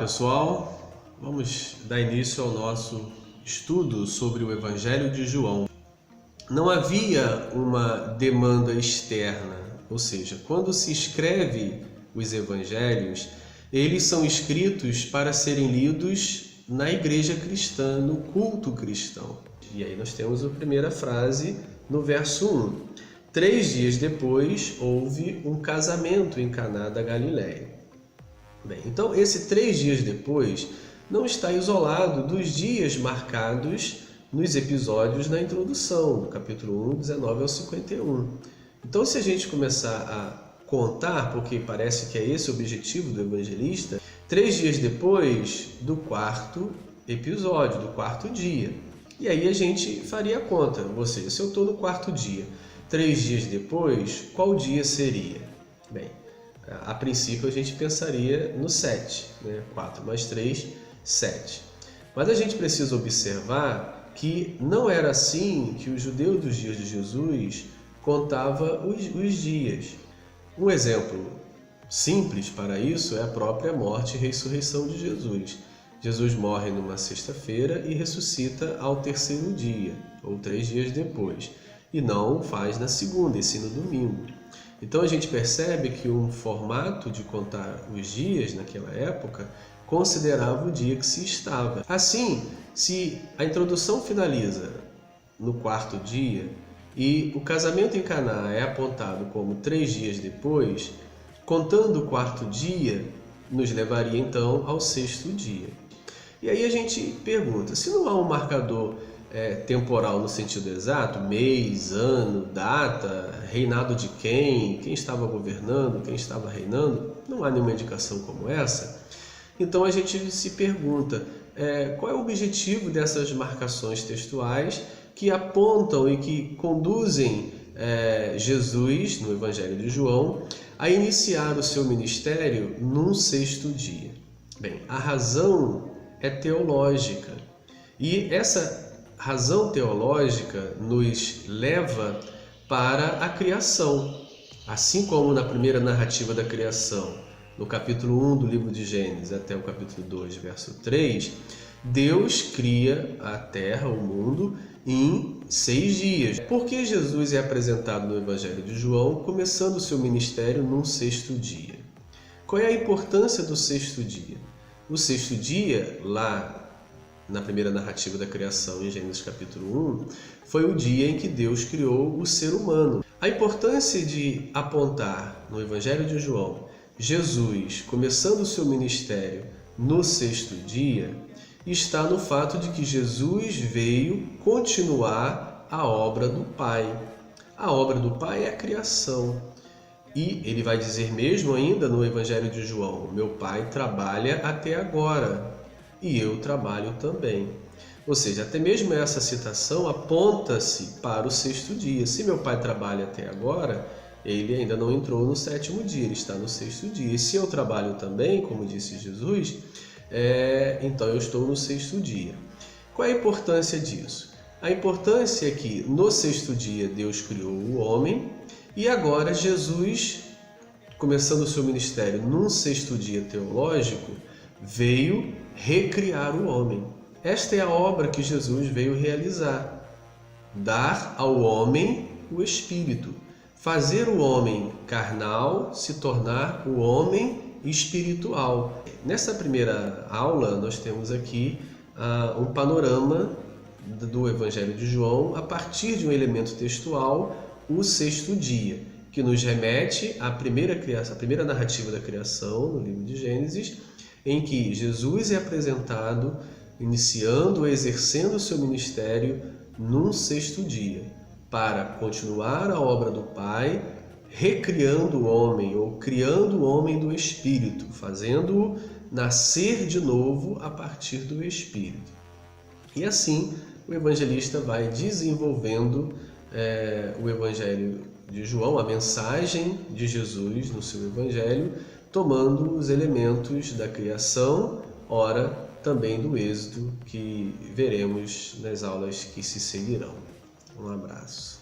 pessoal, vamos dar início ao nosso estudo sobre o Evangelho de João. Não havia uma demanda externa, ou seja, quando se escreve os Evangelhos, eles são escritos para serem lidos na igreja cristã, no culto cristão. E aí nós temos a primeira frase no verso 1. 3 dias depois, houve um casamento em Caná da Galileia. Bem, então esse 3 dias depois não está isolado dos dias marcados nos episódios na introdução, do capítulo 1, 19 ao 51. Então, se a gente começar a contar, porque parece que é esse o objetivo do evangelista, 3 dias depois do quarto episódio, do quarto dia. E aí a gente faria a conta, ou seja, se eu estou no quarto dia, 3 dias depois, qual dia seria? Bem, a princípio a gente pensaria no 7, né? 4 mais 3, 7. Mas a gente precisa observar que não era assim que o judeu dos dias de Jesus contava os dias. Um exemplo simples para isso é a própria morte e ressurreição de Jesus. Jesus morre numa sexta-feira e ressuscita ao 3º dia, ou 3 dias depois, e não o faz na segunda, e sim no domingo. Então a gente percebe que um formato de contar os dias naquela época considerava o dia que se estava. Assim, se a introdução finaliza no quarto dia e o casamento em Caná é apontado como 3 dias depois, contando o quarto dia nos levaria então ao 6º dia. E aí a gente pergunta, se não há um marcador temporal no sentido exato, mês, ano, data, reinado de quem estava governando, quem estava reinando, não há nenhuma indicação como essa. Então a gente se pergunta, qual é o objetivo dessas marcações textuais que apontam e que conduzem Jesus, no Evangelho de João, a iniciar o seu ministério num 6º dia? Bem, a razão é teológica e essa razão teológica nos leva para a criação. Assim como na primeira narrativa da criação, no capítulo 1 do livro de Gênesis até o capítulo 2, verso 3, Deus cria a terra, o mundo, em 6 dias. Por que Jesus é apresentado no Evangelho de João, começando o seu ministério num 6º dia? Qual é a importância do 6º dia? O 6º dia, lá na primeira narrativa da criação, em Gênesis capítulo 1, foi o dia em que Deus criou o ser humano. A importância de apontar no Evangelho de João Jesus começando o seu ministério no 6º dia está no fato de que Jesus veio continuar a obra do Pai. A obra do Pai é a criação. E ele vai dizer mesmo ainda no Evangelho de João, meu Pai trabalha até agora e eu trabalho também. Ou seja, até mesmo essa citação aponta-se para o 6º dia. Se meu Pai trabalha até agora, ele ainda não entrou no 7º dia, ele está no 6º dia. E se eu trabalho também, como disse Jesus, então eu estou no 6º dia. Qual é a importância disso? A importância é que no 6º dia Deus criou o homem e agora Jesus, começando o seu ministério num 6º dia teológico, veio recriar o homem. Esta é a obra que Jesus veio realizar. Dar ao homem o Espírito. Fazer o homem carnal se tornar o homem espiritual. Nessa primeira aula, nós temos aqui um panorama do Evangelho de João a partir de um elemento textual, o 6º dia, que nos remete à primeira criação, a primeira narrativa da criação, no livro de Gênesis, em que Jesus é apresentado, iniciando, exercendo o seu ministério num 6º dia, para continuar a obra do Pai, recriando o homem, ou criando o homem do Espírito, fazendo-o nascer de novo a partir do Espírito. E assim, o evangelista vai desenvolvendo o Evangelho de João, a mensagem de Jesus no seu Evangelho, tomando os elementos da criação, ora também do êxodo, que veremos nas aulas que se seguirão. Um abraço.